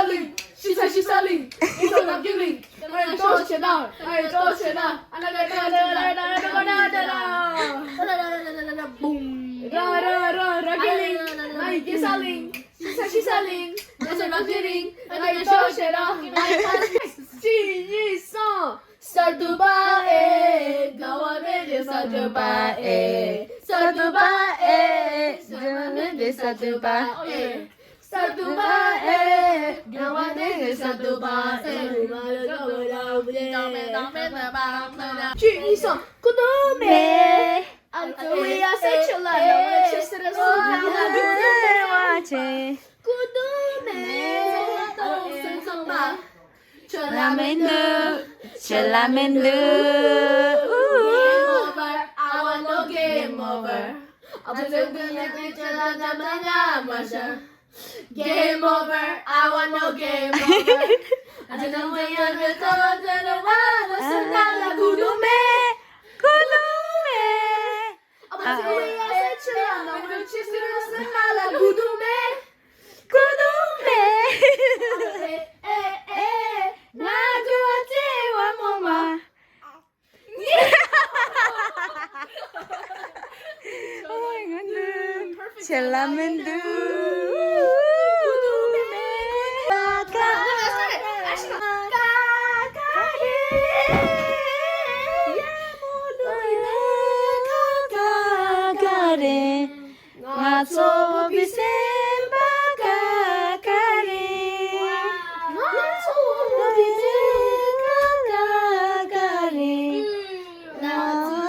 selling. She said she's selling. You said I'm giving. I told you now. I told you now. Boom. Killing. Nike selling. She said she's selling. I said I'm giving. I told you now. 지니서 서두바에 가와베르 서두바에 서두바에 저만데 서두바에 서두바에 가와베르 서두바에 지니서 구두메 안토리아 세출라 너무 치스를 구두메 구두메 또 생성마 첼라맨드 첼라맨드 Game over, I want no game over. Game over, I want no game over. 구두메 첼라맨드 가가레 가소